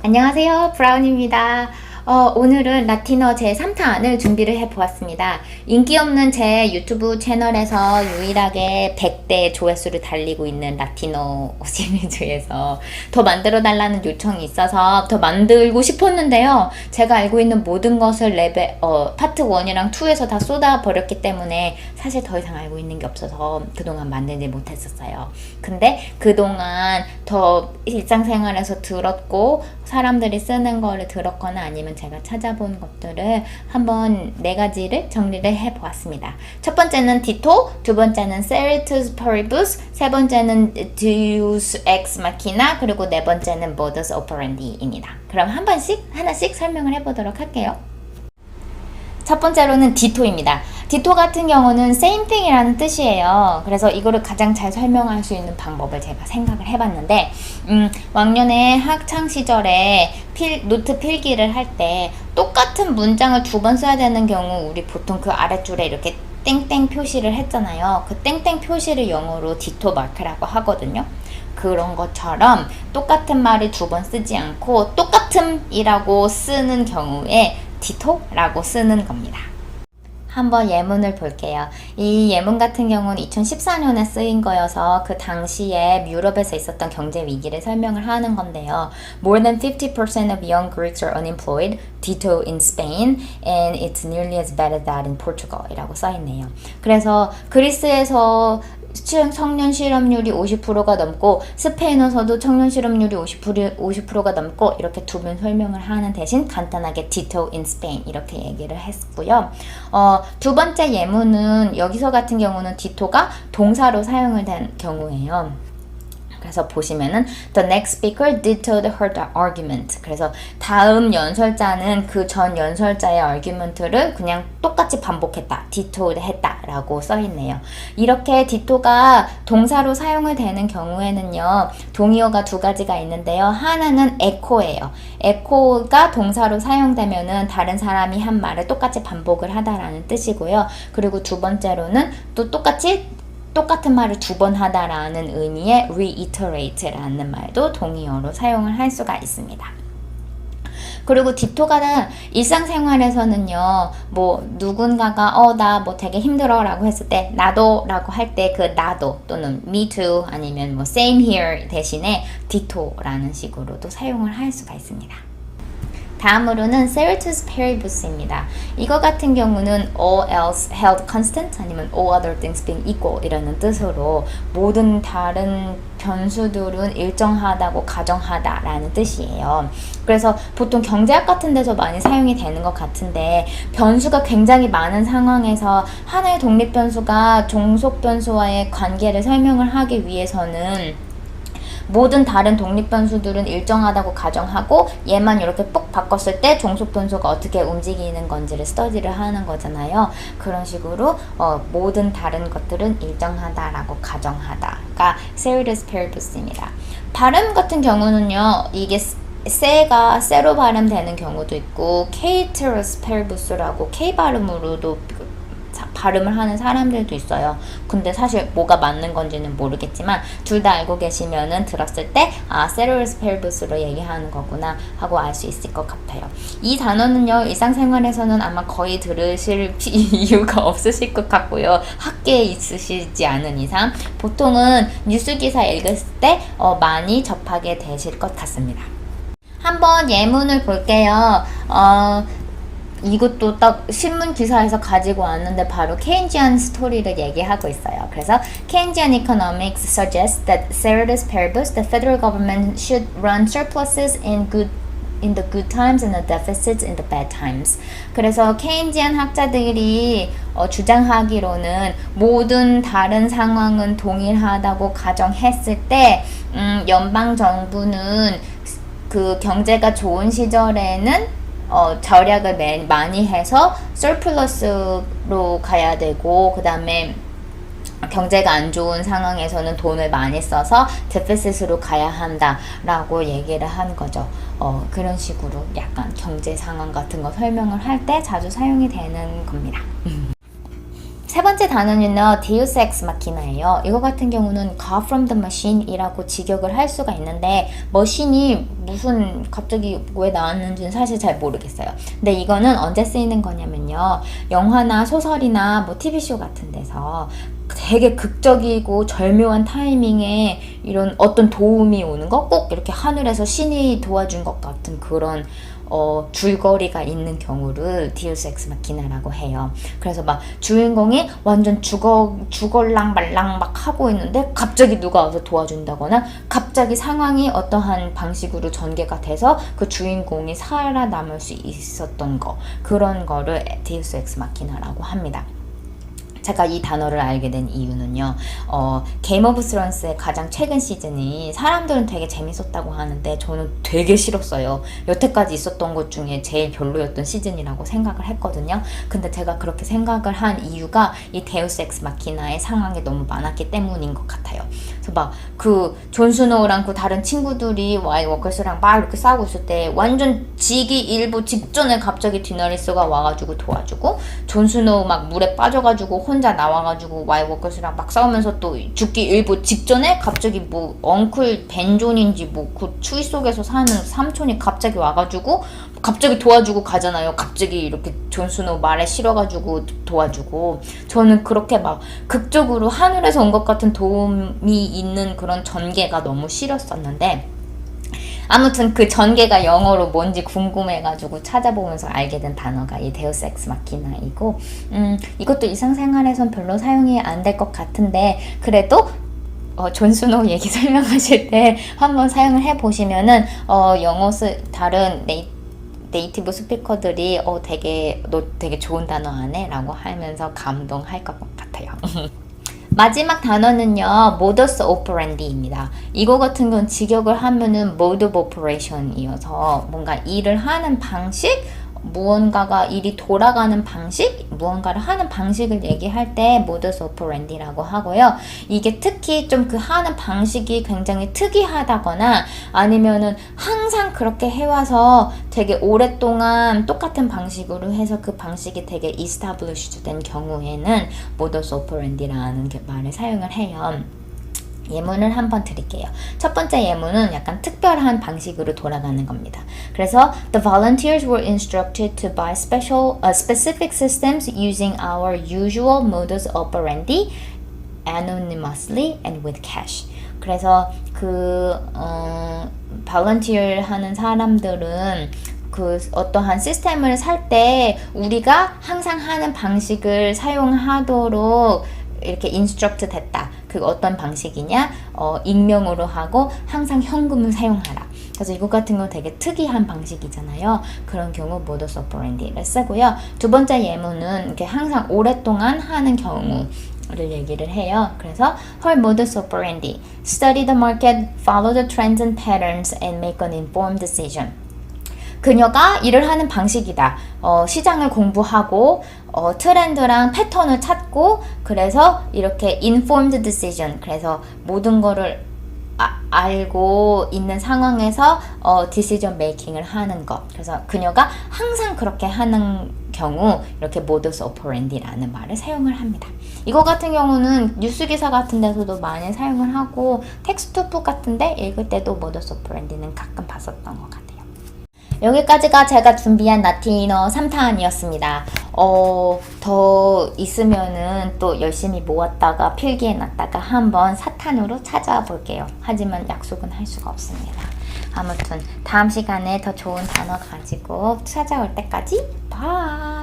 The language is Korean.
안녕하세요. 브라운입니다. 오늘은 라틴어 제3탄을 준비를 해보았습니다. 인기 없는 제 유튜브 채널에서 유일하게 100대 조회수를 달리고 있는 라틴어 시리즈에서 더 만들어 달라는 요청이 있어서 더 만들고 싶었는데요. 제가 알고 있는 모든 것을 파트 1이랑 2에서 다 쏟아버렸기 때문에 사실 더 이상 알고 있는 게 없어서 그동안 만들지 못했었어요. 근데 그동안 더 일상생활에서 들었고 사람들이 쓰는 거를 들었거나 아니면 제가 찾아본 것들을 한번 4가지를 정리를 해보았습니다. 첫 번째는 디토, 두 번째는 Ceteris Paribus, 세 번째는 Deus Ex Machina, 그리고 네 번째는 Modus Operandi입니다. 그럼 하나씩 설명을 해보도록 할게요. 첫 번째로는 디토입니다. 디토 같은 경우는 same thing이라는 뜻이에요. 그래서 이거를 가장 잘 설명할 수 있는 방법을 제가 생각을 해봤는데 왕년에 학창 시절에 노트 필기를 할 때 똑같은 문장을 2번 써야 되는 경우 우리 보통 그 아랫줄에 이렇게 땡땡 표시를 했잖아요. 그 땡땡 표시를 영어로 디토 마크라고 하거든요. 그런 것처럼 똑같은 말을 2번 쓰지 않고 똑같음이라고 쓰는 경우에 디토라고 쓰는 겁니다. 한번 예문을 볼게요. 이 예문 같은 경우는 2014년에 쓰인 거여서 그 당시에 유럽에서 있었던 경제 위기를 설명을 하는 건데요. More than 50% of young Greeks are unemployed, ditto in Spain, and it's nearly as bad as that in Portugal 이라고 써있네요. 그래서 그리스에서 청년 실업률이 50%가 넘고 스페인에서도 청년 실업률이 50%가 넘고 이렇게 두 번 설명을 하는 대신 간단하게 ditto in Spain 이렇게 얘기를 했고요. 두 번째 예문은 여기서 같은 경우는 ditto가 동사로 사용을 된 경우예요. 그래서 보시면은 the next speaker dittoed her argument. 그래서 다음 연설자는 그 전 연설자의 argument를 그냥 똑같이 반복했다. dittoed 했다 라고 써있네요. 이렇게 ditto가 동사로 사용을 되는 경우에는요. 동의어가 2가지가 있는데요. 하나는 echo예요. echo가 동사로 사용되면은 다른 사람이 한 말을 똑같이 반복을 하다라는 뜻이고요. 그리고 두 번째로는 또 똑같은 말을 2번 하다라는 의미의 reiterate라는 말도 동의어로 사용을 할 수가 있습니다. 그리고 디토가 일상생활에서는요, 누군가가 나 되게 힘들어 라고 했을 때 나도 라고 할 때 그 나도 또는 me too 아니면 same here 대신에 디토라는 식으로도 사용을 할 수가 있습니다. 다음으로는 Ceteris Paribus입니다. 이거 같은 경우는 all else held constant 아니면 all other things being equal 이라는 뜻으로 모든 다른 변수들은 일정하다고 가정하다 라는 뜻이에요. 그래서 보통 경제학 같은 데서 많이 사용이 되는 것 같은데 변수가 굉장히 많은 상황에서 하나의 독립 변수가 종속 변수와의 관계를 설명을 하기 위해서는 모든 다른 독립 변수들은 일정하다고 가정하고 얘만 이렇게 뽁 바꿨을 때 종속 변수가 어떻게 움직이는 건지를 스터디를 하는 거잖아요. 그런 식으로 모든 다른 것들은 일정하다라고 가정하다가 Ceteris Paribus입니다. 발음 같은 경우는요. 이게 세가 세로 발음되는 경우도 있고 Ceteris Paribus라고 K 발음으로도 발음을 하는 사람들도 있어요. 근데 사실 뭐가 맞는 건지는 모르겠지만 둘 다 알고 계시면은 들었을 때 Ceteris Paribus로 얘기하는 거구나 하고 알 수 있을 것 같아요. 이 단어는요. 일상생활에서는 아마 거의 들으실 이유가 없으실 것 같고요. 학계에 있으시지 않은 이상 보통은 뉴스 기사 읽을 때 많이 접하게 되실 것 같습니다. 한번 예문을 볼게요. 이것도 딱 신문 기사에서 가지고 왔는데 바로 케인지안 스토리를 얘기하고 있어요. 그래서 Keynesian economics suggests that ceteris paribus, the federal government should run surpluses in the good times and the deficits in the bad times. 그래서 케인지안 학자들이 주장하기로는 모든 다른 상황은 동일하다고 가정했을 때 연방 정부는 그 경제가 좋은 시절에는 절약을 많이 해서 surplus로 가야 되고 그 다음에 경제가 안 좋은 상황에서는 돈을 많이 써서 데피시트로 가야 한다라고 얘기를 한 거죠. 그런 식으로 약간 경제 상황 같은 거 설명을 할 때 자주 사용이 되는 겁니다. 세 번째 단어는요, Deus Ex Machina예요. 이거 같은 경우는 God from the Machine이라고 직역을 할 수가 있는데 머신이 무슨 갑자기 왜 나왔는지는 사실 잘 모르겠어요. 근데 이거는 언제 쓰이는 거냐면요, 영화나 소설이나 뭐 TV쇼 같은 데서 되게 극적이고 절묘한 타이밍에 이런 어떤 도움이 오는 거, 꼭 이렇게 하늘에서 신이 도와준 것 같은 그런 줄거리가 있는 경우를 Deus Ex Machina라고 해요. 그래서 막 주인공이 완전 죽을랑 말랑 막 하고 있는데 갑자기 누가 와서 도와준다거나 갑자기 상황이 어떠한 방식으로 전개가 돼서 그 주인공이 살아남을 수 있었던 거, 그런 거를 Deus Ex Machina라고 합니다. 제가 이 단어를 알게 된 이유는요, 게임 오브 스론스의 가장 최근 시즌이 사람들은 되게 재밌었다고 하는데 저는 되게 싫었어요. 여태까지 있었던 것 중에 제일 별로였던 시즌이라고 생각을 했거든요. 근데 제가 그렇게 생각을 한 이유가 이 데우스 엑스 마키나의 상황이 너무 많았기 때문인 것 같아요. 그래서 막 그 존 스노우랑 그 다른 친구들이 와이트 워커스랑 막 이렇게 싸우고 있을 때 완전 지기 일보 직전에 갑자기 디너리스가 와가지고 도와주고, 존 스노우 막 물에 빠져가지고 혼자 나와가지고 와이트 워커스랑 막 싸우면서 또 죽기 일보 직전에 갑자기 뭐 엉클 벤존인지 뭐 그 추위 속에서 사는 삼촌이 갑자기 와가지고 갑자기 도와주고 가잖아요. 갑자기 이렇게 존 스노우 말에 실어가지고 도와주고. 저는 그렇게 막 극적으로 하늘에서 온 것 같은 도움이 있는 그런 전개가 너무 싫었었는데, 아무튼 그 전개가 영어로 뭔지 궁금해가지고 찾아보면서 알게 된 단어가 이 데우스 엑스 마키나이고, 이것도 일상생활에선 별로 사용이 안 될 것 같은데 그래도 존 스노우 얘기 설명하실 때 한번 사용을 해보시면은 영어 다른 네이티브 스피커들이 너 되게 좋은 단어 하네 라고 하면서 감동할 것 같아요. 마지막 단어는요, modus operandi입니다. 이거 같은 건 직역을 하면은 mode of operation이어서 뭔가 일을 하는 방식, 무언가가 일이 돌아가는 방식, 무언가를 하는 방식을 얘기할 때 modus operandi라고 하고요. 이게 특히 좀 그 하는 방식이 굉장히 특이하다거나 아니면은 항상 그렇게 해와서 되게 오랫동안 똑같은 방식으로 해서 그 방식이 되게 established 된 경우에는 modus operandi라는 말을 사용을 해요. 예문을 한번 드릴게요. 첫 번째 예문은 약간 특별한 방식으로 돌아가는 겁니다. 그래서 the volunteers were instructed to buy specific systems using our usual modus operandi anonymously and with cash. 그래서 volunteer 하는 사람들은 그 어떠한 시스템을 살 때 우리가 항상 하는 방식을 사용하도록 이렇게 인스트럭트 됐다. 그 어떤 방식이냐? 익명으로 하고 항상 현금을 사용하라. 그래서 이것 같은 건 되게 특이한 방식이잖아요. 그런 경우 modus operandi를 쓰고요. 두 번째 예문은 이렇게 항상 오랫동안 하는 경우를 얘기를 해요. 그래서 her modus operandi, study the market, follow the trends and patterns, and make an informed decision. 그녀가 일을 하는 방식이다. 시장을 공부하고 트렌드랑 패턴을 찾고, 그래서 이렇게 informed decision, 그래서 모든 거를 알고 있는 상황에서 decision making을 하는 것. 그래서 그녀가 항상 그렇게 하는 경우 이렇게 modus operandi라는 말을 사용을 합니다. 이거 같은 경우는 뉴스 기사 같은 데서도 많이 사용을 하고 텍스트북 같은 데 읽을 때도 modus operandi는 가끔 봤었던 것 같아요. 여기까지가 제가 준비한 라틴어 3탄이었습니다. 더 있으면은 또 열심히 모았다가 필기해놨다가 한번 4탄으로 찾아와 볼게요. 하지만 약속은 할 수가 없습니다. 아무튼 다음 시간에 더 좋은 단어 가지고 찾아올 때까지 바이!